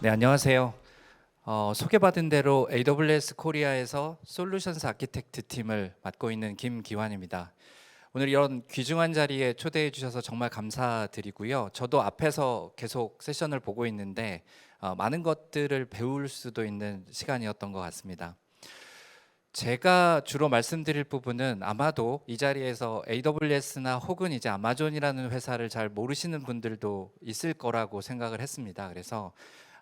네, 안녕하세요. 소개받은 대로 AWS 코리아에서 솔루션스 아키텍트 팀을 맡고 있는 김기환입니다. 오늘 이런 귀중한 자리에 초대해 주셔서 정말 감사드리고요. 저도 앞에서 계속 세션을 보고 있는데 많은 것들을 배울 수도 있는 시간이었던 것 같습니다. 제가 주로 말씀드릴 부분은 아마도 이 자리에서 AWS나 혹은 이제 아마존이라는 회사를 잘 모르시는 분들도 있을 거라고 생각을 했습니다. 그래서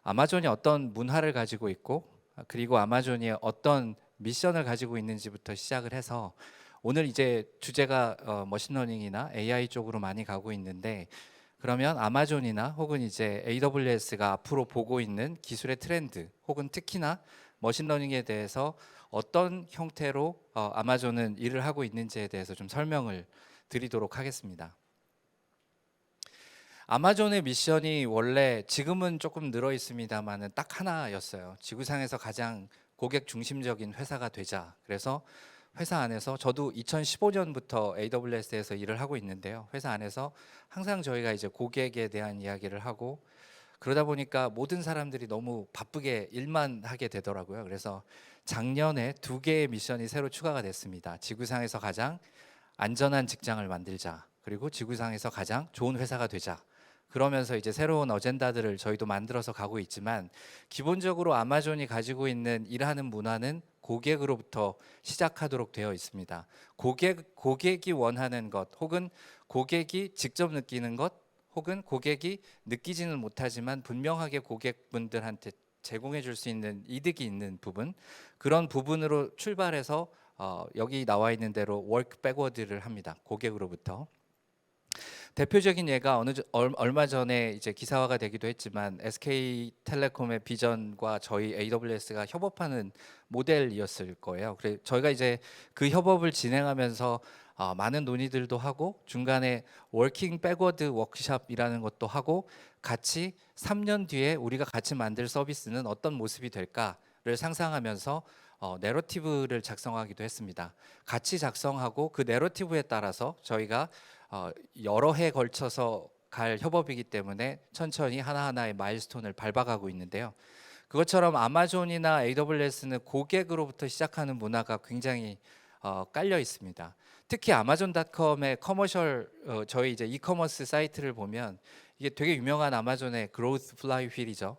아마존이 어떤 문화를 가지고 있고 그리고 아마존이 어떤 미션을 가지고 있는지부터 시작을 해서 오늘 이제 주제가 머신러닝이나 AI 쪽으로 많이 가고 있는데, 그러면 아마존이나 혹은 이제 AWS가 앞으로 보고 있는 기술의 트렌드 혹은 특히나 머신러닝에 대해서 어떤 형태로 아마존은 일을 하고 있는지에 대해서 좀 설명을 드리도록 하겠습니다. 아마존의 미션이 원래 지금은 조금 늘어 있습니다만은 딱 하나였어요. 지구상에서 가장 고객 중심적인 회사가 되자. 그래서 회사 안에서 저도 2015년부터 AWS에서 일을 하고 있는데요. 회사 안에서 항상 저희가 이제 고객에 대한 이야기를 하고 그러다 보니까 모든 사람들이 너무 바쁘게 일만 하게 되더라고요. 그래서 작년에 2개의 미션이 새로 추가가 됐습니다. 지구상에서 가장 안전한 직장을 만들자. 그리고 지구상에서 가장 좋은 회사가 되자. 그러면서 이제 새로운 어젠다들을 저희도 만들어서 가고 있지만, 기본적으로 아마존이 가지고 있는 일하는 문화는 고객으로부터 시작하도록 되어 있습니다. 고객이 원하는 것, 혹은 고객이 직접 느끼는 것, 혹은 고객이 느끼지는 못하지만 분명하게 고객분들한테 제공해 줄 수 있는 이득이 있는 부분, 그런 부분으로 출발해서 여기 나와 있는 대로 워크 백워드를 합니다. 고객으로부터. 대표적인 예가 얼마 전에 이제 기사화가 되기도 했지만 SK텔레콤의 비전과 저희 AWS가 협업하는 모델이었을 거예요. 그래 저희가 이제 그 협업을 진행하면서 많은 논의들도 하고 중간에 워킹 백워드 워크숍이라는 것도 하고 같이 3년 뒤에 우리가 같이 만들 서비스는 어떤 모습이 될까를 상상하면서 내러티브를 작성하기도 했습니다. 같이 작성하고 그 내러티브에 따라서 저희가 여러 해 걸쳐서 갈 협업이기 때문에 천천히 하나하나의 마일스톤을 밟아가고 있는데요. 그것처럼 아마존이나 AWS는 고객으로부터 시작하는 문화가 굉장히 깔려 있습니다. 특히 아마존닷컴의 커머셜, 저희 이제 이커머스 사이트를 보면 이게 되게 유명한 아마존의 그로스 플라이 휠이죠.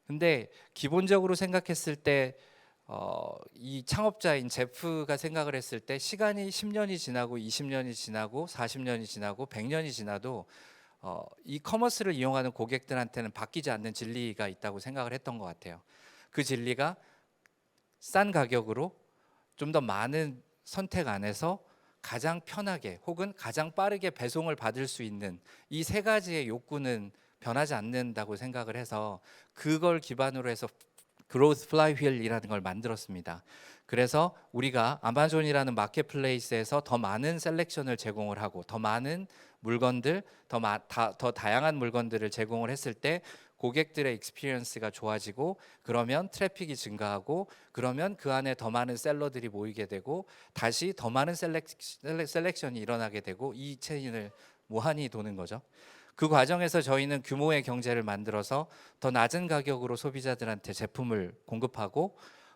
근데 기본적으로 생각했을 때 이 창업자인 제프가 생각을 했을 때 시간이 10년이 지나고 20년이 지나고 40년이 지나고 100년이 지나도 이 커머스를 이용하는 고객들한테는 바뀌지 않는 진리가 있다고 생각을 했던 것 같아요. 그 진리가 싼 가격으로 좀 더 많은 선택 안에서 가장 편하게 혹은 가장 빠르게 배송을 받을 수 있는 이 세 가지의 욕구는 변하지 않는다고 생각을 해서 그걸 기반으로 해서 그로스 플라이휠이라는 걸 만들었습니다. 그래서 우리가 아마존이라는 마켓플레이스에서 더 많은 셀렉션을 제공을 하고 더 많은 물건들, 더 다양한 물건들을 제공을 했을 때 고객들의 익스피리언스가 좋아지고, 그러면 트래픽이 증가하고, 그러면 그 안에 더 많은 셀러들이 모이게 되고 다시 더 많은 셀렉션이 일어나게 되고 이 체인을 무한히 도는 거죠. 그 과정에서 저희는 규모의 경제를 만들어서 더 낮은 가격으로 소비자들한테 제품을 공급하고,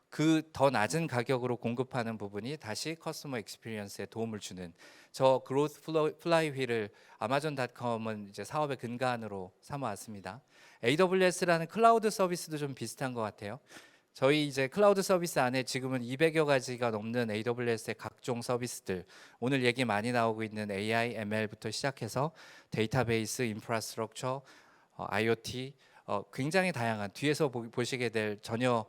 그 더 낮은 가격으로 공급하는 부분이 다시 커스터머 익스피리언스에 도움을 주는, 저 그로스 플라이휠을 아마존닷컴은 이제 사업의 근간으로 삼아왔습니다. AWS라는 클라우드 서비스도 좀 비슷한 것 같아요. 저희 이제 클라우드 서비스 안에 지금은 200여 가지가 넘는 AWS의 각종 서비스들, 오늘 얘기 많이 나오고 있는 AI, ML부터 시작해서 데이터베이스, 인프라스트럭처, IoT, 굉장히 다양한, 뒤에서 보시게 될 전혀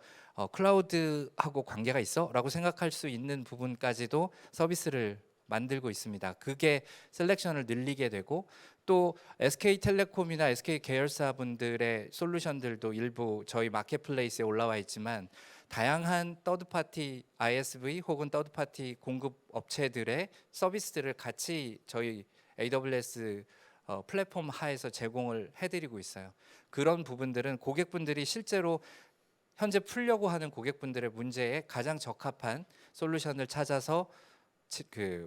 클라우드하고 관계가 있어? 라고 생각할 수 있는 부분까지도 서비스를 만들고 있습니다. 그게 셀렉션을 늘리게 되고, 또 SK텔레콤이나 SK 계열사 분들의 솔루션들도 일부 저희 마켓플레이스에 올라와 있지만, 다양한 서드파티 ISV 혹은 서드파티 공급 업체들의 서비스들을 같이 저희 AWS 플랫폼 하에서 제공을 해드리고 있어요. 그런 부분들은 고객분들이 실제로 현재 풀려고 하는 고객분들의 문제에 가장 적합한 솔루션을 찾아서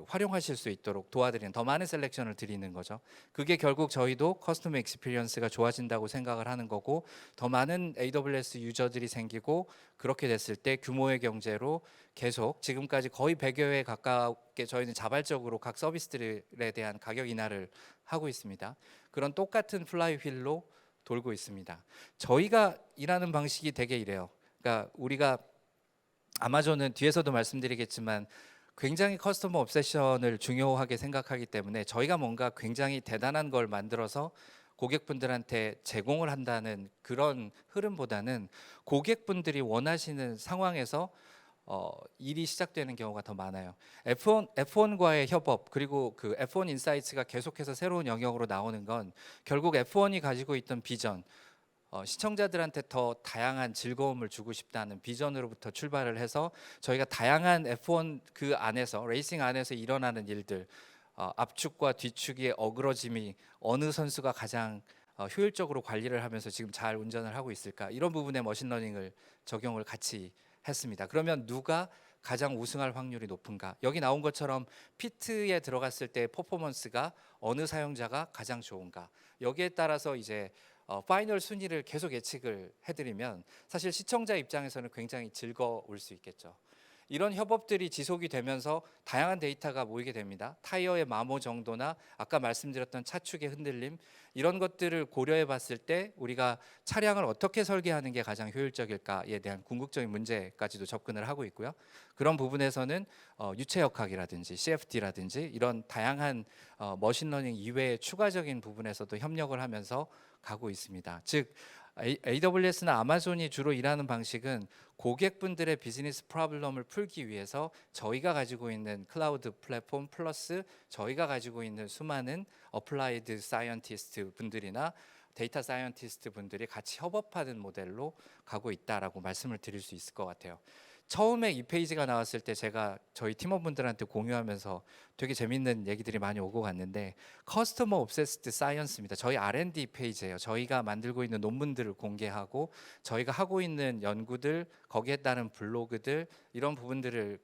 활용하실 수 있도록 도와드리는 더 많은 셀렉션을 드리는 거죠. 그게 결국 저희도 커스텀 익스피리언스가 좋아진다고 생각을 하는 거고 더 많은 AWS 유저들이 생기고 그렇게 됐을 때 규모의 경제로 계속 지금까지 거의 100여 회 가깝게 저희는 자발적으로 각 서비스들에 대한 가격 인하를 하고 있습니다. 그런 똑같은 플라이휠로 돌고 있습니다. 저희가 일하는 방식이 되게 이래요. 그러니까 우리가 아마존은 뒤에서도 말씀드리겠지만 굉장히 커스터머 옵세션을 중요하게 생각하기 때문에 저희가 뭔가 굉장히 대단한 걸 만들어서 고객분들한테 제공을 한다는 그런 흐름보다는 고객분들이 원하시는 상황에서 일이 시작되는 경우가 더 많아요. F1과의 협업 그리고 그 F1 인사이트가 계속해서 새로운 영역으로 나오는 건 결국 F1이 가지고 있던 비전, 시청자들한테 더 다양한 즐거움을 주고 싶다는 비전으로부터 출발을 해서 저희가 다양한 F1 그 안에서 레이싱 안에서 일어나는 일들, 앞축과 뒤축의 어그러짐이 어느 선수가 가장 효율적으로 관리를 하면서 지금 잘 운전을 하고 있을까, 이런 부분에 머신러닝을 적용을 같이 했습니다. 그러면 누가 가장 우승할 확률이 높은가? 여기 나온 것처럼 피트에 들어갔을 때 퍼포먼스가 어느 사용자가 가장 좋은가? 여기에 따라서 이제 파이널 순위를 계속 예측을 해드리면 사실 시청자 입장에서는 굉장히 즐거울 수 있겠죠. 이런 협업들이 지속이 되면서 다양한 데이터가 모이게 됩니다. 타이어의 마모 정도나 아까 말씀드렸던 차축의 흔들림, 이런 것들을 고려해 봤을 때 우리가 차량을 어떻게 설계하는 게 가장 효율적일까에 대한 궁극적인 문제까지도 접근을 하고 있고요. 그런 부분에서는 유체역학이라든지 CFD라든지 이런 다양한 머신러닝 이외의 추가적인 부분에서도 협력을 하면서 가고 있습니다. 즉 AWS나 아마존이 주로 일하는 방식은 고객분들의 비즈니스 프로블럼을 풀기 위해서 저희가 가지고 있는 클라우드 플랫폼 플러스 저희가 가지고 있는 수많은 어플라이드 사이언티스트 분들이나 데이터 사이언티스트 분들이 같이 협업하는 모델로 가고 있다라고 말씀을 드릴 수 있을 것 같아요. 처음에 이 페이지가 나왔을 때 제가 저희 팀원분들한테 공유하면서 되게 재밌는 얘기들이 많이 오고 갔는데, 커스터머 옵세스드 사이언스입니다. 저희 R&D 페이지예요. 저희가 만들고 있는 논문들을 공개하고 저희가 하고 있는 연구들, 거기에 따른 블로그들, 이런 부분들을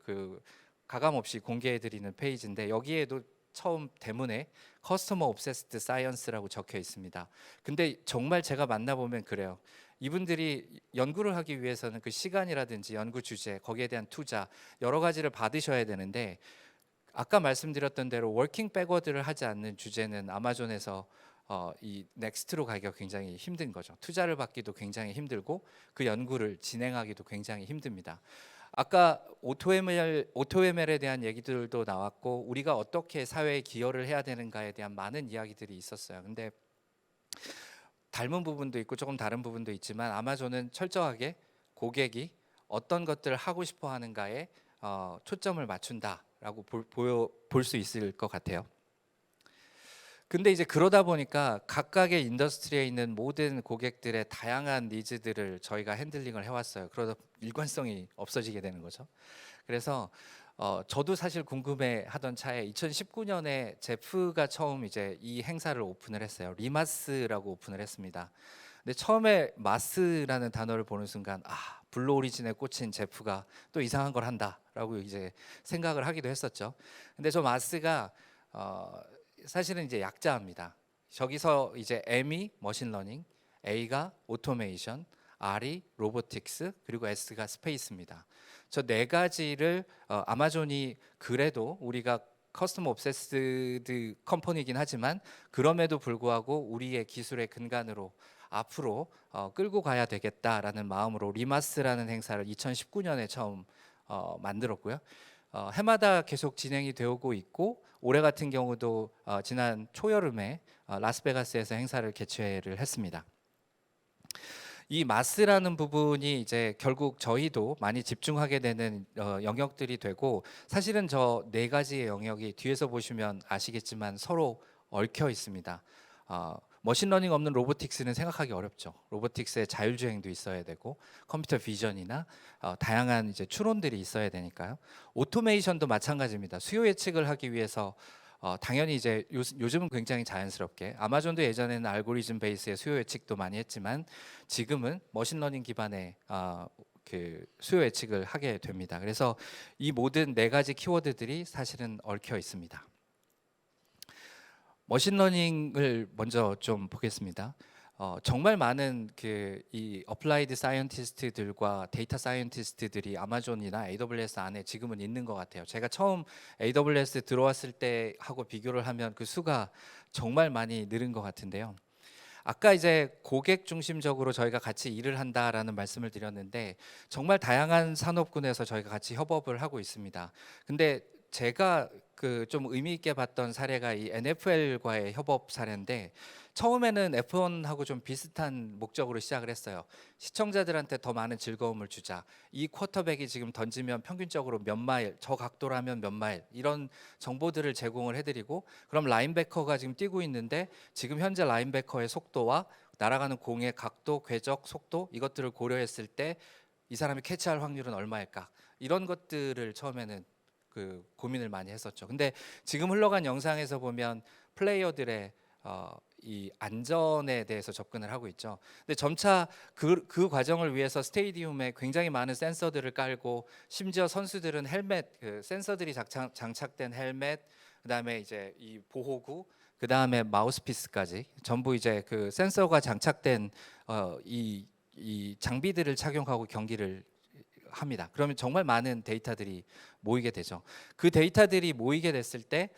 가감 없이 공개해 드리는 페이지인데, 여기에도 처음 대문에 커스터머 옵세스드 사이언스라고 적혀 있습니다. 근데 정말 제가 만나보면 그래요. 이분들이 연구를 하기 위해서는 그 시간이라든지 연구 주제, 거기에 대한 투자, 여러 가지를 받으셔야 되는데, 아까 말씀드렸던 대로 워킹 백워드를 하지 않는 주제는 아마존에서 이 넥스트로 가기가 굉장히 힘든 거죠. 투자를 받기도 굉장히 힘들고 그 연구를 진행하기도 굉장히 힘듭니다. 아까 오토ML에 대한 얘기들도 나왔고 우리가 어떻게 사회에 기여를 해야 되는가에 대한 많은 이야기들이 있었어요. 근데 닮은 부분도 있고 조금 다른 부분도 있지만 아마존은 철저하게 고객이 어떤 것들을 하고 싶어 하는가에 초점을 맞춘다라고 볼 수 있을 것 같아요. 근데 이제 그러다 보니까 각각의 인더스트리에 있는 모든 고객들의 다양한 니즈들을 저희가 핸들링을 해왔어요. 그러다 일관성이 없어지게 되는 거죠. 그래서 저도 사실 궁금해하던 차에 2019년에 제프가 처음 이제 이 행사를 오픈을 했어요. 리마스라고 오픈을 했습니다. 근데 처음에 마스라는 단어를 보는 순간 블루 오리진에 꽂힌 제프가 또 이상한 걸 한다라고 이제 생각을 하기도 했었죠. 근데 저 마스가 사실은 이제 약자입니다. 저기서 이제 M이 머신러닝, A가 오토메이션, R이 로보틱스, 그리고 S가 스페이스입니다. 저 네 가지를 아마존이 그래도 우리가 커스텀 옵세스드 컴퍼니이긴 하지만 그럼에도 불구하고 우리의 기술의 근간으로 앞으로 끌고 가야 되겠다라는 마음으로 리마스라는 행사를 2019년에 처음 만들었고요. 해마다 계속 진행이 되고 있고 올해 같은 경우도 지난 초여름에 라스베가스에서 행사를 개최를 했습니다. 이 마스라는 부분이 이제 결국 저희도 많이 집중하게 되는 영역들이 되고, 사실은 저 네 가지의 영역이 뒤에서 보시면 아시겠지만 서로 얽혀 있습니다. 머신러닝 없는 로보틱스는 생각하기 어렵죠. 로보틱스에 자율주행도 있어야 되고 컴퓨터 비전이나 다양한 이제 추론들이 있어야 되니까요. 오토메이션도 마찬가지입니다. 수요 예측을 하기 위해서 당연히 이제 요즘은 굉장히 자연스럽게 아마존도 예전에는 알고리즘 베이스의 수요 예측도 많이 했지만 지금은 머신러닝 기반의 그 수요 예측을 하게 됩니다. 그래서 이 모든 네 가지 키워드들이 사실은 얽혀 있습니다. 머신러닝을 먼저 좀 보겠습니다. 정말 많은 그 이 어플라이드 사이언티스트들과 데이터 사이언티스트들이 아마존이나 AWS 안에 지금은 있는 것 같아요. 제가 처음 AWS 들어왔을 때 하고 비교를 하면 그 수가 정말 많이 늘은 것 같은데요. 아까 이제 고객 중심적으로 저희가 같이 일을 한다라는 말씀을 드렸는데 정말 다양한 산업군에서 저희가 같이 협업을 하고 있습니다. 근데 제가 그 좀 의미 있게 봤던 사례가 이 NFL과의 협업 사례인데 처음에는 F1하고 좀 비슷한 목적으로 시작을 했어요. 시청자들한테 더 많은 즐거움을 주자. 이 쿼터백이 지금 던지면 평균적으로 몇 마일, 저 각도라면 몇 마일 이런 정보들을 제공을 해드리고 그럼 라인베커가 지금 뛰고 있는데 지금 현재 라인베커의 속도와 날아가는 공의 각도, 궤적, 속도 이것들을 고려했을 때 이 사람이 캐치할 확률은 얼마일까? 이런 것들을 처음에는 그 고민을 많이 했었죠. 근데 지금 흘러간 영상에서 보면 플레이어들의 이 안전에 대해서 접근을 하고 있죠. 근데 점차 그 과정을 위해서 스테디움에 굉장히 많은 센서들을 깔고 심지어 선수들은 헬멧 그 센서들이 장착된 헬멧 그다음에 이제 이 보호구 그다음에 마우스피스까지 전부 이제 그 센서가 장착된 이 장비들을 착용하고 경기를 합니다. 그러면 정말 많은 데이터들이 모이게 되죠. 그 데이터들이 모이게 됐을 때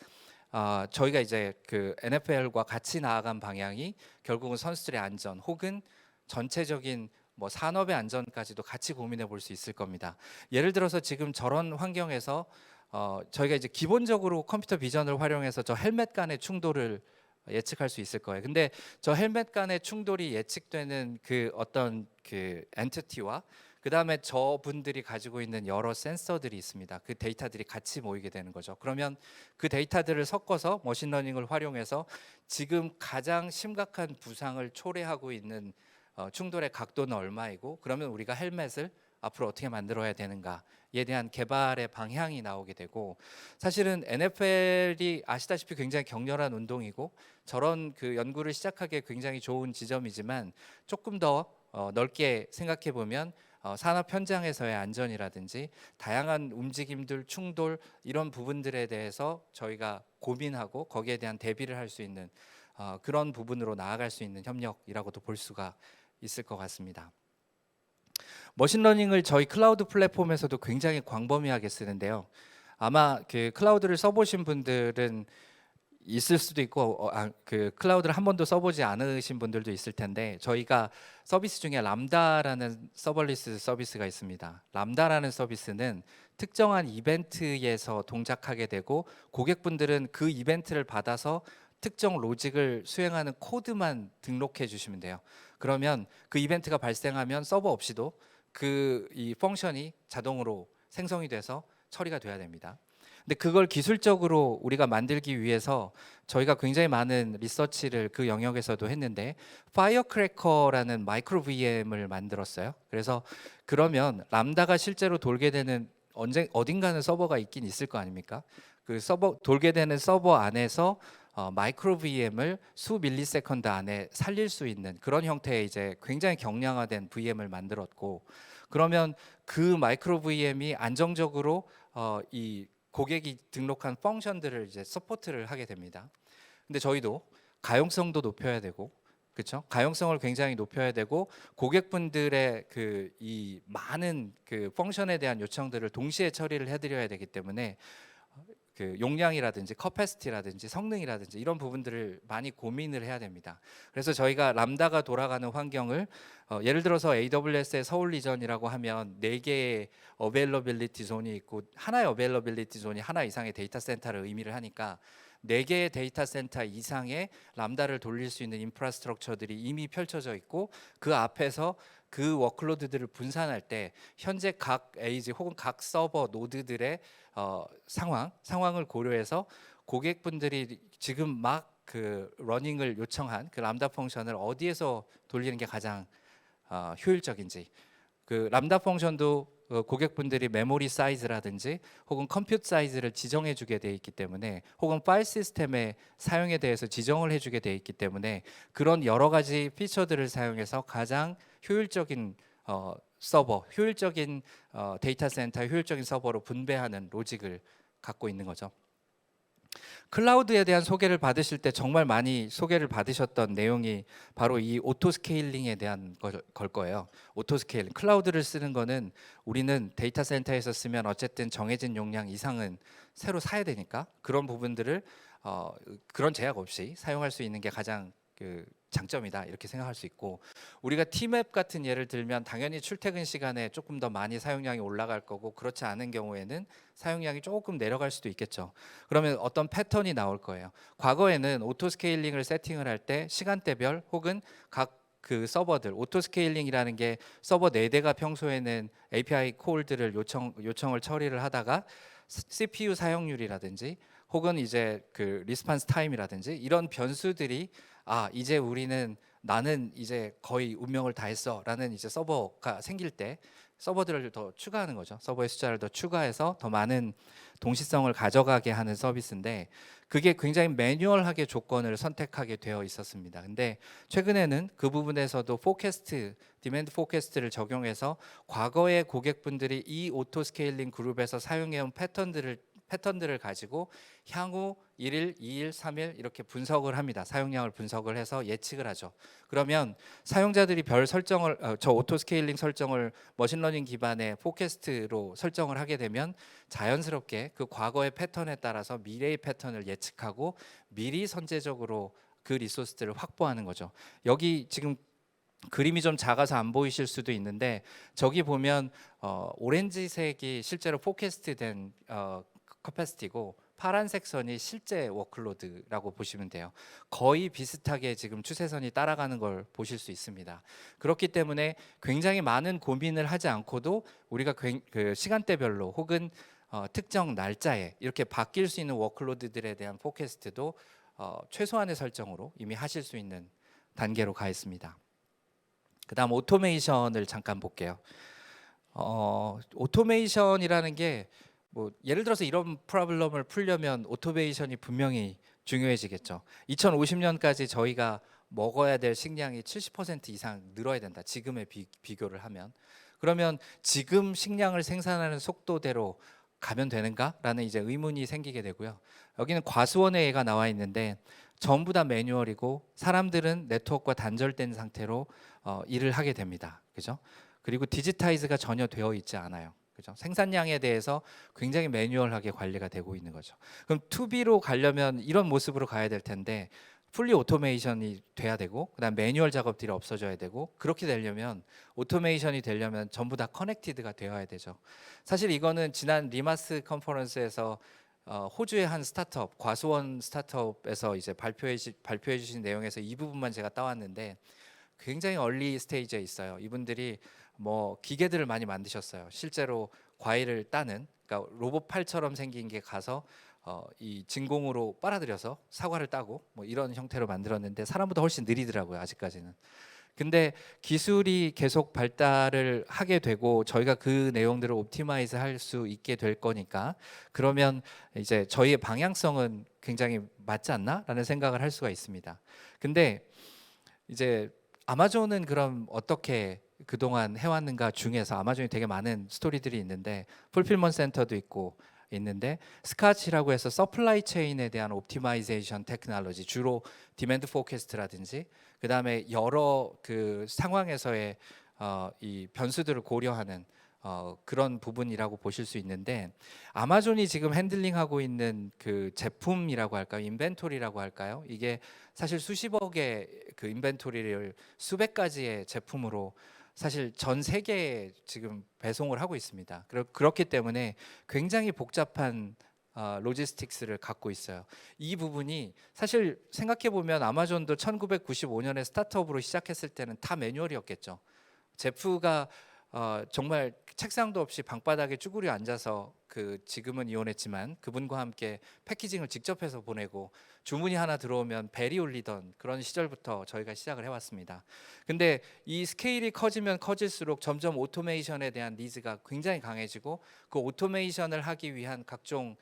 저희가 이제 그 NFL과 같이 나아간 방향이 결국은 선수들의 안전 혹은 전체적인 뭐 산업의 안전까지도 같이 고민해 볼 수 있을 겁니다. 예를 들어서 지금 저런 환경에서 저희가 이제 기본적으로 컴퓨터 비전을 활용해서 저 헬멧 간의 충돌을 예측할 수 있을 거예요. 근데 저 헬멧 간의 충돌이 예측되는 그 어떤 그 엔티티와 그다음에 저분들이 가지고 있는 여러 센서들이 있습니다. 그 데이터들이 같이 모이게 되는 거죠. 그러면 그 데이터들을 섞어서 머신러닝을 활용해서 지금 가장 심각한 부상을 초래하고 있는 충돌의 각도는 얼마이고 그러면 우리가 헬멧을 앞으로 어떻게 만들어야 되는가에 대한 개발의 방향이 나오게 되고 사실은 NFL이 아시다시피 굉장히 격렬한 운동이고 저런 그 연구를 시작하기에 굉장히 좋은 지점이지만 조금 더 넓게 생각해 보면 산업 현장에서의 안전이라든지 다양한 움직임들, 충돌 이런 부분들에 대해서 저희가 고민하고 거기에 대한 대비를 할 수 있는 그런 부분으로 나아갈 수 있는 협력이라고도 볼 수가 있을 것 같습니다. 머신러닝을 저희 클라우드 플랫폼에서도 굉장히 광범위하게 쓰는데요. 아마 그 클라우드를 써보신 분들은 있을 수도 있고 그 클라우드를 한 번도 써보지 않으신 분들도 있을 텐데 저희가 서비스 중에 람다라는 서버리스 서비스가 있습니다. 람다라는 서비스는 특정한 이벤트에서 동작하게 되고 고객분들은 그 이벤트를 받아서 특정 로직을 수행하는 코드만 등록해 주시면 돼요. 그러면 그 이벤트가 발생하면 서버 없이도 그 이 펑션이 자동으로 생성이 돼서 처리가 돼야 됩니다. 근데 그걸 기술적으로 우리가 만들기 위해서 저희가 굉장히 많은 리서치를 그 영역에서도 했는데 파이어크래커라는 마이크로 VM을 만들었어요. 그래서 그러면 람다가 실제로 돌게 되는 어딘가는 서버가 있긴 있을 거 아닙니까? 그 서버 돌게 되는 서버 안에서 마이크로 VM을 수 밀리세컨드 안에 살릴 수 있는 그런 형태의 이제 굉장히 경량화된 VM을 만들었고 그러면 그 마이크로 VM이 안정적으로 이 고객이 등록한 펑션들을 이제 서포트를 하게 됩니다. 근데 저희도 가용성도 높여야 되고, 그렇죠? 가용성을 굉장히 높여야 되고 고객분들의 그 이 많은 그 펑션에 대한 요청들을 동시에 처리를 해드려야 되기 때문에 그 용량이라든지 커패시티라든지 성능이라든지 이런 부분들을 많이 고민을 해야 됩니다. 그래서 저희가 람다가 돌아가는 환경을 예를 들어서 AWS의 서울 리전이라고 하면 4개의 어베일러빌리티 존이 있고 하나의 어베일러빌리티 존이 하나 이상의 데이터 센터를 의미를 하니까 4개의 데이터 센터 이상의 람다를 돌릴 수 있는 인프라스트럭처들이 이미 펼쳐져 있고 그 앞에서 그 워크로드들을 분산할 때 현재 각 에이지 혹은 각 서버 노드들의 상황을 고려해서 고객분들이 지금 막 그 러닝을 요청한 그 람다 펑션을 어디에서 돌리는 게 가장 효율적인지 그 람다 펑션도 고객분들이 메모리 사이즈라든지 혹은 컴퓨트 사이즈를 지정해 주게 돼 있기 때문에 혹은 파일 시스템의 사용에 대해서 지정을 해 주게 돼 있기 때문에 그런 여러 가지 피처들을 사용해서 가장 효율적인 서버, 효율적인 데이터 센터, 효율적인 서버로 분배하는 로직을 갖고 있는 거죠. 클라우드에 대한 소개를 받으실 때 정말 많이 소개를 받으셨던 내용이 바로 이 오토 스케일링에 대한 걸 거예요. 오토 스케일링. 클라우드를 쓰는 거는 우리는 데이터 센터에서 쓰면 어쨌든 정해진 용량 이상은 새로 사야 되니까 그런 부분들을 그런 제약 없이 사용할 수 있는 게 가장 그 장점이다 이렇게 생각할 수 있고, 우리가 T맵 같은 예를 들면 당연히 출퇴근 시간에 조금 더 많이 사용량이 올라갈 거고, 그렇지 않은 경우에는 사용량이 조금 내려갈 수도 있겠죠. 그러면 어떤 패턴이 나올 거예요. 과거에는 오토 스케일링을 세팅을 할 때 시간대별 혹은 각 그 서버들, 오토 스케일링이라는 게 서버 4대가 평소에는 API 콜들을 요청을 처리를 하다가 CPU 사용률이라든지 혹은 이제 그 리스판스 타임이라든지 이런 변수들이 이제 나는 이제 거의 운명을 다했어라는 이제 서버가 생길 때 서버들을 더 추가하는 거죠. 서버의 숫자를 더 추가해서 더 많은 동시성을 가져가게 하는 서비스인데, 그게 굉장히 매뉴얼하게 조건을 선택하게 되어 있었습니다. 근데 최근에는 그 부분에서도 디맨드 포캐스트를 적용해서 과거의 고객분들이 이 오토 스케일링 그룹에서 사용해온 패턴들을 가지고 향후 1일, 2일, 3일 이렇게 분석을 합니다. 사용량을 분석을 해서 예측을 하죠. 그러면 사용자들이 저 오토 스케일링 설정을 머신러닝 기반의 포캐스트로 설정을 하게 되면 자연스럽게 그 과거의 패턴에 따라서 미래의 패턴을 예측하고 미리 선제적으로 그 리소스들을 확보하는 거죠. 여기 지금 그림이 좀 작아서 안 보이실 수도 있는데, 저기 보면 오렌지색이 실제로 포캐스트된 커패시티고 파란색 선이 실제 워크로드라고 보시면 돼요. 거의 비슷하게 지금 추세선이 따라가는 걸 보실 수 있습니다. 그렇기 때문에 굉장히 많은 고민을 하지 않고도 우리가 그 시간대별로 혹은 특정 날짜에 이렇게 바뀔 수 있는 워크로드들에 대한 포캐스트도 최소한의 설정으로 이미 하실 수 있는 단계로 가 있습니다. 그다음 오토메이션을 잠깐 볼게요. 오토메이션이라는 게 뭐 예를 들어서 이런 프로블럼을 풀려면 오토메이션이 분명히 중요해지겠죠. 2050년까지 저희가 먹어야 될 식량이 70% 이상 늘어야 된다. 지금의 비교를 하면. 그러면 지금 식량을 생산하는 속도대로 가면 되는가라는 이제 의문이 생기게 되고요. 여기는 과수원의 예가 나와 있는데 전부 다 매뉴얼이고 사람들은 네트워크와 단절된 상태로 일을 하게 됩니다. 그죠? 그리고 디지타이즈가 전혀 되어 있지 않아요. 그죠? 생산량에 대해서 굉장히 매뉴얼하게 관리가 되고 있는 거죠. 그럼 투비로 가려면 이런 모습으로 가야 될 텐데 풀리 오토메이션이 돼야 되고, 그다음 매뉴얼 작업들이 없어져야 되고, 그렇게 되려면 오토메이션이 되려면 전부 다 커넥티드가 되어야 되죠. 사실 이거는 지난 리마스 컨퍼런스에서 호주의 한 스타트업, 과수원 스타트업에서 이제 발표해 주신 내용에서 이 부분만 제가 따왔는데 굉장히 얼리 스테이지에 있어요. 이분들이 뭐 기계들을 많이 만드셨어요. 실제로 과일을 따는, 그러니까 로봇 팔처럼 생긴 게 가서 이 진공으로 빨아들여서 사과를 따고 뭐 이런 형태로 만들었는데 사람보다 훨씬 느리더라고요, 아직까지는. 근데 기술이 계속 발달을 하게 되고 저희가 그 내용들을 옵티마이즈 할 수 있게 될 거니까, 그러면 이제 저희의 방향성은 굉장히 맞지 않나라는 생각을 할 수가 있습니다. 근데 이제 아마존은 그럼 어떻게 그동안 해왔는가 중에서 아마존이 되게 많은 스토리들이 있는데, 풀필먼트 센터도 있는데 스카치라고 해서 서플라이 체인에 대한 옵티마이제이션 테크놀로지, 주로 디맨드 포캐스트라든지 그다음에 여러 그 상황에서의 이 변수들을 고려하는 그런 부분이라고 보실 수 있는데, 아마존이 지금 핸들링하고 있는 그 제품이라고 할까요? 인벤토리라고 할까요? 이게 사실 수십억의 그 인벤토리를 수백 가지의 제품으로 사실 전 세계에 지금 배송을 하고 있습니다. 그렇기 때문에 굉장히 복잡한 로지스틱스를 갖고 있어요. 이 부분이 사실 생각해 보면 아마존도 1995년에 스타트업으로 시작했을 때는 다 매뉴얼이었겠죠. 제프가 정말 책상도 없이 방바닥에 쭈그려 앉아서 지금은 이혼했지만 그분과 함께 패키징을 직접 해서 보내고 주문이 하나 들어오면 벨이 울리던 그런 시절부터 저희가 시작을 해왔습니다. 근데 이 스케일이 커지면 커질수록 점점 오토메이션에 대한 니즈가 굉장히 강해지고, 그 오토메이션을 하기 위한 각종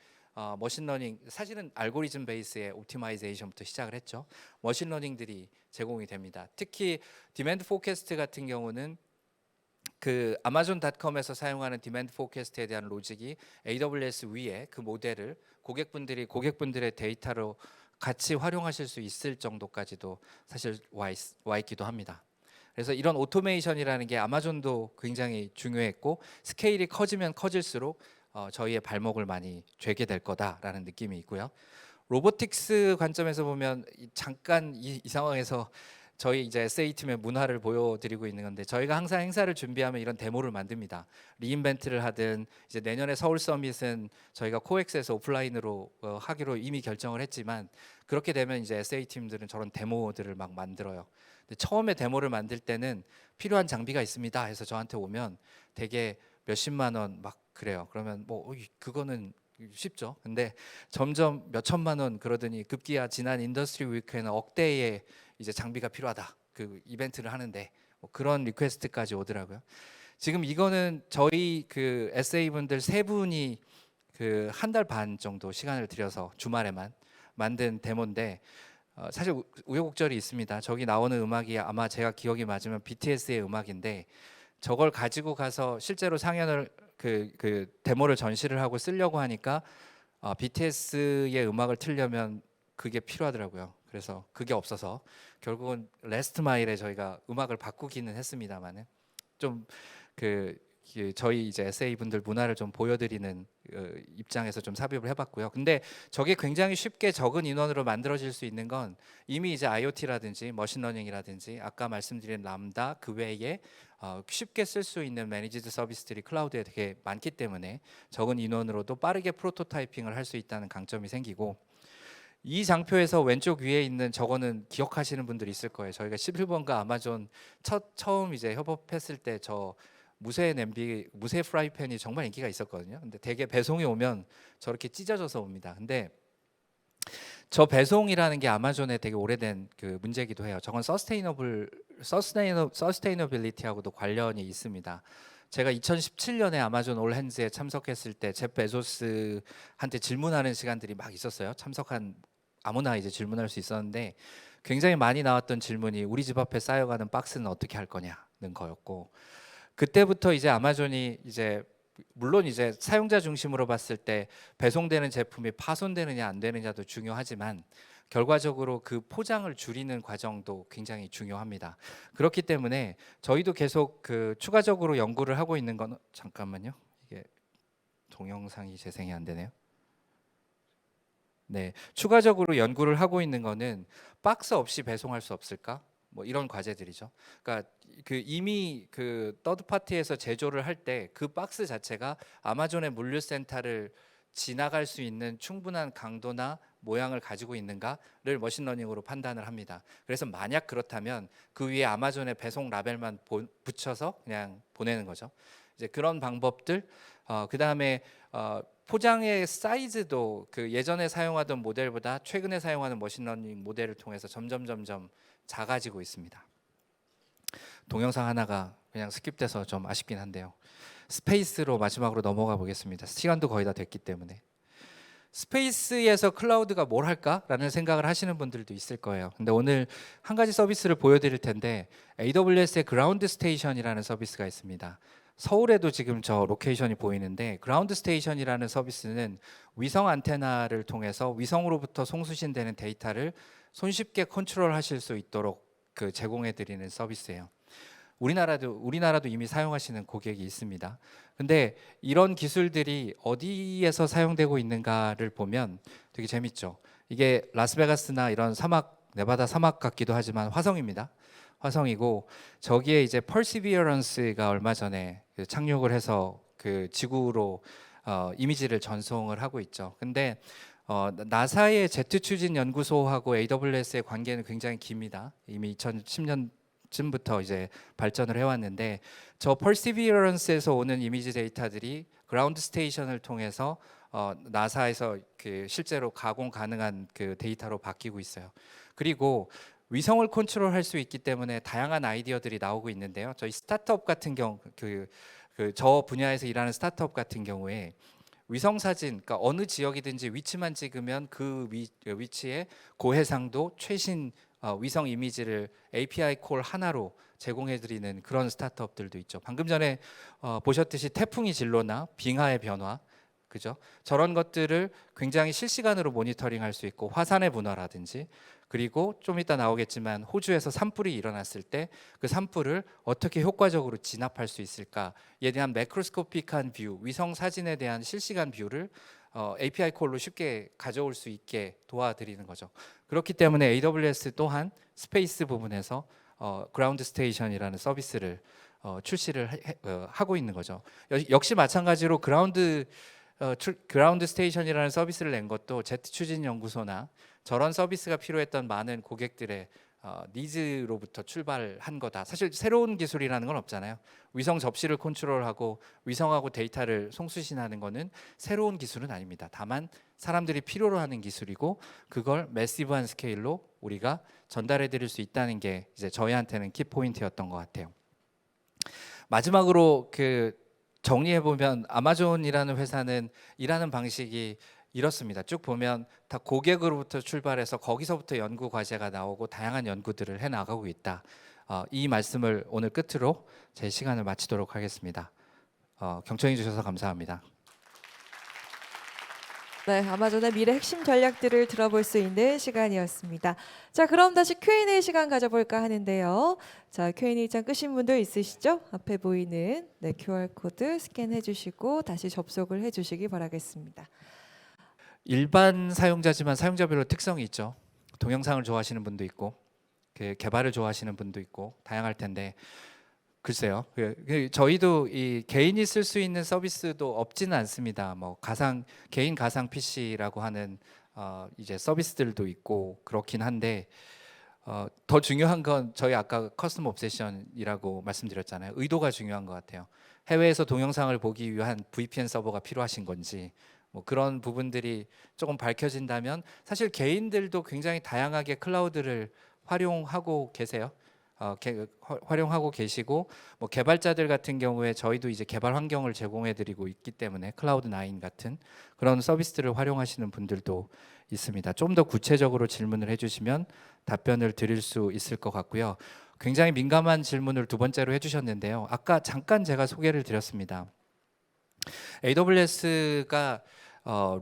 머신러닝, 사실은 알고리즘 베이스의 옵티마이제이션부터 시작을 했죠. 머신러닝들이 제공이 됩니다. 특히 디맨드 포캐스트 같은 경우는 그 아마존닷컴에서 사용하는 디맨드 포캐스트에 대한 로직이 AWS 위에 그 모델을 고객분들의 데이터로 같이 활용하실 수 있을 정도까지도 사실 와 있기도 합니다. 그래서 이런 오토메이션이라는 게 아마존도 굉장히 중요했고 스케일이 커지면 커질수록 저희의 발목을 많이 죄게 될 거다라는 느낌이 있고요. 로보틱스 관점에서 보면 잠깐 이 상황에서 저희 이제 SA 팀의 문화를 보여드리고 있는 건데, 저희가 항상 행사를 준비하면 이런 데모를 만듭니다. 리인벤트를 하든 이제 내년에 서울 서밋은 저희가 코엑스에서 오프라인으로 하기로 이미 결정을 했지만, 그렇게 되면 이제 SA 팀들은 저런 데모들을 막 만들어요. 근데 처음에 데모를 만들 때는 필요한 장비가 있습니다 해서 저한테 오면 되게 몇십만 원 막 그래요. 그러면 뭐 그거는 쉽죠. 근데 점점 몇 천만 원 그러더니 급기야 지난 인더스트리 위크에는 억대의 이제 장비가 필요하다. 그 이벤트를 하는데 뭐 그런 리퀘스트까지 오더라고요. 지금 이거는 저희 그 SA 분들 세 분이 그 한 달 반 정도 시간을 들여서 주말에만 만든 데모인데, 사실 우여곡절이 있습니다. 저기 나오는 음악이 아마 제가 기억이 맞으면 BTS의 음악인데, 저걸 가지고 가서 실제로 상연을 그 데모를 전시를 하고 쓰려고 하니까 BTS의 음악을 틀려면 그게 필요하더라고요. 그래서 그게 없어서 결국은 레스트 마일에 저희가 음악을 바꾸기는 했습니다만은 좀그 저희 이제 SA 분들 문화를 좀 보여드리는 입장에서 좀 삽입을 해봤고요. 근데 저게 굉장히 쉽게 적은 인원으로 만들어질 수 있는 건 이미 이제 IoT라든지 머신러닝이라든지 아까 말씀드린 람다 그 외에 쉽게 쓸 수 있는 매니지드 서비스들이 클라우드에 되게 많기 때문에 적은 인원으로도 빠르게 프로토타이핑을 할 수 있다는 강점이 생기고, 이 장표에서 왼쪽 위에 있는 저거는 기억하시는 분들이 있을 거예요. 저희가 11번가 아마존 처음 이제 협업했을 때 저 무쇠 냄비, 무쇠 프라이팬이 정말 인기가 있었거든요. 근데 되게 배송이 오면 저렇게 찢어져서 옵니다. 근데 저 배송이라는 게 아마존의 되게 오래된 그 문제이기도 해요. 저건 서스테이너빌리티하고도 관련이 있습니다. 제가 2017년에 아마존 올 핸즈에 참석했을 때 제 베조스한테 질문하는 시간들이 막 있었어요. 참석한 아무나 이제 질문할 수 있었는데, 굉장히 많이 나왔던 질문이 우리 집 앞에 쌓여가는 박스는 어떻게 할 거냐는 거였고, 그때부터 이제 아마존이 이제 물론 이제 사용자 중심으로 봤을 때 배송되는 제품이 파손되느냐 안 되느냐도 중요하지만 결과적으로 그 포장을 줄이는 과정도 굉장히 중요합니다. 그렇기 때문에 저희도 계속 그 추가적으로 연구를 하고 있는 건, 잠깐만요. 이게 동영상이 재생이 안 되네요. 네, 추가적으로 연구를 하고 있는 거는 박스 없이 배송할 수 없을까? 뭐 이런 과제들이죠. 그러니까 그 이미 그 서드 파티에서 제조를 할 때 그 박스 자체가 아마존의 물류센터를 지나갈 수 있는 충분한 강도나 모양을 가지고 있는가를 머신러닝으로 판단을 합니다. 그래서 만약 그렇다면 그 위에 아마존의 배송 라벨만 붙여서 그냥 보내는 거죠. 이제 그런 방법들, 그다음에 포장의 사이즈도 그 예전에 사용하던 모델보다 최근에 사용하는 머신러닝 모델을 통해서 점점 작아지고 있습니다. 동영상 하나가 그냥 스킵돼서 좀 아쉽긴 한데요. 스페이스로 마지막으로 넘어가 보겠습니다. 시간도 거의 다 됐기 때문에. 스페이스에서 클라우드가 뭘 할까라는 생각을 하시는 분들도 있을 거예요. 근데 오늘 한 가지 서비스를 보여드릴 텐데, AWS의 그라운드 스테이션이라는 서비스가 있습니다. 서울에도 지금 저 로케이션이 보이는데, 그라운드 스테이션이라는 서비스는 위성 안테나를 통해서 위성으로부터 송수신되는 데이터를 손쉽게 컨트롤하실 수 있도록 그 제공해 드리는 서비스예요. 우리나라도 이미 사용하시는 고객이 있습니다. 근데 이런 기술들이 어디에서 사용되고 있는가를 보면 되게 재밌죠. 이게 라스베가스나 이런 사막, 네바다 사막 같기도 하지만 화성입니다. 화성이고, 저기에 이제 퍼시비어런스가 얼마 전에 착륙을 해서 그 지구로 이미지를 전송을 하고 있죠. 근데 나사의 제트 추진 연구소하고 AWS의 관계는 굉장히 깁니다. 이미 2010년쯤부터 이제 발전을 해왔는데, 저 퍼시비어런스에서 오는 이미지 데이터들이 그라운드 스테이션을 통해서 나사에서 그 실제로 가공 가능한 그 데이터로 바뀌고 있어요. 그리고 위성을 컨트롤할 수 있기 때문에 다양한 아이디어들이 나오고 있는데요. 저희 스타트업 같은 경우 저 분야에서 일하는 스타트업 같은 경우에 위성 사진, 그러니까 어느 지역이든지 위치만 찍으면 그 위치에 고해상도 최신 위성 이미지를 API 콜 하나로 제공해드리는 그런 스타트업들도 있죠. 방금 전에 보셨듯이 태풍이 진로나 빙하의 변화, 그죠? 저런 것들을 굉장히 실시간으로 모니터링할 수 있고 화산의 분화라든지 그리고 좀 이따 나오겠지만 호주에서 산불이 일어났을 때 그 산불을 어떻게 효과적으로 진압할 수 있을까에 대한 매크로스코픽한 뷰, 위성 사진에 대한 실시간 뷰를 API 콜로 쉽게 가져올 수 있게 도와드리는 거죠. 그렇기 때문에 AWS 또한 스페이스 부분에서 그라운드 스테이션이라는 서비스를 출시를 하고 있는 거죠. 역시 마찬가지로 그라운드 스테이션이라는 서비스를 낸 것도 제트 추진 연구소나 저런 서비스가 필요했던 많은 고객들의 니즈로부터 출발한 거다. 사실 새로운 기술이라는 건 없잖아요. 위성 접시를 컨트롤하고 위성하고 데이터를 송수신하는 거는 새로운 기술은 아닙니다. 다만 사람들이 필요로 하는 기술이고 그걸 매시브한 스케일로 우리가 전달해 드릴 수 있다는 게 이제 저희한테는 키포인트였던 것 같아요. 마지막으로 정리해 보면 아마존이라는 회사는 일하는 방식이 이렇습니다. 쭉 보면 다 고객으로부터 출발해서 거기서부터 연구 과제가 나오고 다양한 연구들을 해 나가고 있다. 이 말씀을 오늘 끝으로 제 시간을 마치도록 하겠습니다. 경청해 주셔서 감사합니다. 네, 아마존의 미래 핵심 전략들을 들어볼 수 있는 시간이었습니다. 자, 그럼 다시 Q&A 시간 가져볼까 하는데요. 자, Q&A 장 끄신 분들 있으시죠? 앞에 보이는 QR 코드 스캔해 주시고 다시 접속을 해 주시기 바라겠습니다. 일반 사용자지만 사용자별로 특성이 있죠. 동영상을 좋아하시는 분도 있고 개발을 좋아하시는 분도 있고 다양할 텐데 글쎄요. 저희도 이 개인이 쓸 수 있는 서비스도 없지는 않습니다. 뭐 개인 가상 PC라고 하는 이제 서비스들도 있고 그렇긴 한데 더 중요한 건 저희 아까 커스텀 옵세션이라고 말씀드렸잖아요. 의도가 중요한 것 같아요. 해외에서 동영상을 보기 위한 VPN 서버가 필요하신 건지 뭐 그런 부분들이 조금 밝혀진다면 사실 개인들도 굉장히 다양하게 클라우드를 활용하고 계세요. 활용하고 계시고 뭐 개발자들 같은 경우에 저희도 이제 개발 환경을 제공해드리고 있기 때문에 클라우드9 같은 그런 서비스들을 활용하시는 분들도 있습니다. 좀 더 구체적으로 질문을 해주시면 답변을 드릴 수 있을 것 같고요. 굉장히 민감한 질문을 두 번째로 해주셨는데요. 아까 잠깐 제가 소개를 드렸습니다. AWS가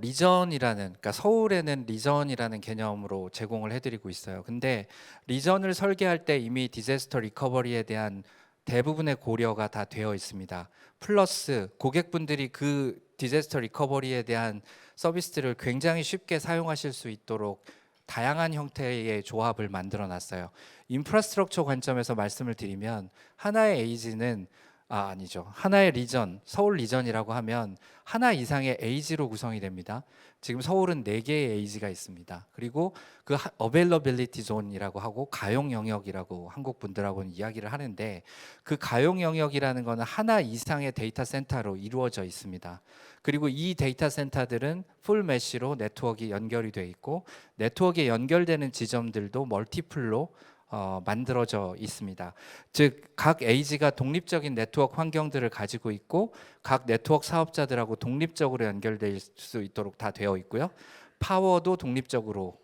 리전이라는, 그러니까 서울에는 리전이라는 개념으로 제공을 해드리고 있어요. 근데 리전을 설계할 때 이미 디자스터 리커버리에 대한 대부분의 고려가 다 되어 있습니다. 플러스 고객분들이 그 디자스터 리커버리에 대한 서비스들을 굉장히 쉽게 사용하실 수 있도록 다양한 형태의 조합을 만들어 놨어요. 인프라스트럭처 관점에서 말씀을 드리면 하나의 에이지는 아니죠. 하나의 리전, 서울 리전이라고 하면 하나 이상의 에이지로 구성이 됩니다. 지금 서울은 4개의 에이지가 있습니다. 그리고 그 어베일러빌리티 존이라고 하고 가용 영역이라고 한국 분들하고는 이야기를 하는데 그 가용 영역이라는 거는 하나 이상의 데이터 센터로 이루어져 있습니다. 그리고 이 데이터 센터들은 풀 메쉬로 네트워크가 연결이 돼 있고 네트워크에 연결되는 지점들도 멀티플로 만들어져 있습니다. 즉 각 에이지가 독립적인 네트워크 환경들을 가지고 있고 각 네트워크 사업자들하고 독립적으로 연결될 수 있도록 다 되어 있고요. 파워도 독립적으로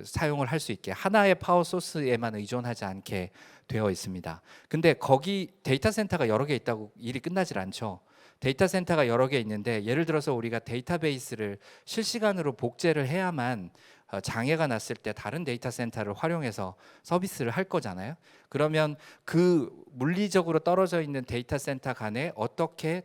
사용을 할 수 있게 하나의 파워 소스에만 의존하지 않게 되어 있습니다. 근데 거기 데이터 센터가 여러 개 있다고 일이 끝나질 않죠. 데이터 센터가 여러 개 있는데 예를 들어서 우리가 데이터베이스를 실시간으로 복제를 해야만 장애가 났을 때 다른 데이터 센터를 활용해서 서비스를 할 거잖아요. 그러면 그 물리적으로 떨어져 있는 데이터 센터 간에 어떻게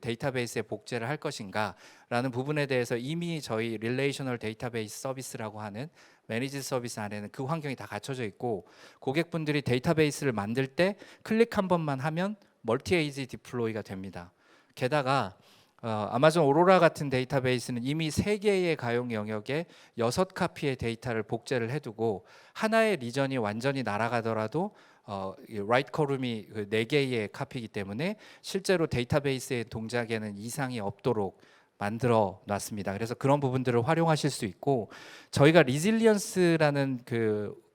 데이터베이스에 복제를 할 것인가라는 부분에 대해서 이미 저희 릴레이셔널 데이터베이스 서비스라고 하는 매니지 서비스 안에는 그 환경이 다 갖춰져 있고 고객분들이 데이터베이스를 만들 때 클릭 한 번만 하면 멀티 에이지 디플로이가 됩니다. 게다가 아마존 오로라 같은 데이터베이스는 이미 3개의 가용 영역에 6카피의 데이터를 복제를 해두고 하나의 리전이 완전히 날아가더라도 라이트 컬럼이 4개의 카피이기 때문에 실제로 데이터베이스의 동작에는 이상이 없도록 만들어 놨습니다. 그래서 그런 부분들을 활용하실 수 있고 저희가 리질리언스라는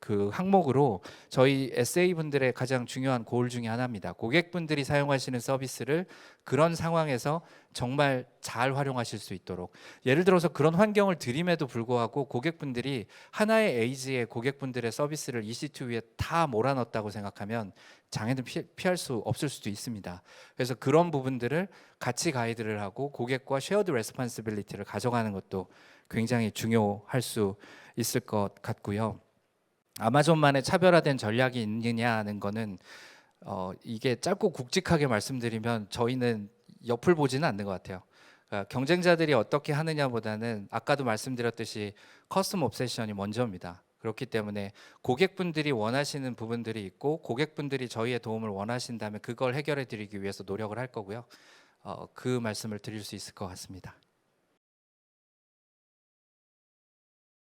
그 항목으로 저희 SA 분들의 가장 중요한 고울 중에 하나입니다. 고객분들이 사용하시는 서비스를 그런 상황에서 정말 잘 활용하실 수 있도록, 예를 들어서 그런 환경을 드림에도 불구하고 고객분들이 하나의 에이지에 고객분들의 서비스를 EC2 위에 다 몰아넣었다고 생각하면 장애는 피할 수 없을 수도 있습니다. 그래서 그런 부분들을 같이 가이드를 하고 고객과 쉐어드 레스폰시빌리티를 가져가는 것도 굉장히 중요할 수 있을 것 같고요. 아마존만의 차별화된 전략이 있느냐 하는 거는 이게 짧고 굵직하게 말씀드리면 저희는 옆을 보지는 않는 것 같아요. 그러니까 경쟁자들이 어떻게 하느냐보다는 아까도 말씀드렸듯이 커스텀 옵세션이 먼저입니다. 그렇기 때문에 고객분들이 원하시는 부분들이 있고 고객분들이 저희의 도움을 원하신다면 그걸 해결해 드리기 위해서 노력을 할 거고요. 그 말씀을 드릴 수 있을 것 같습니다.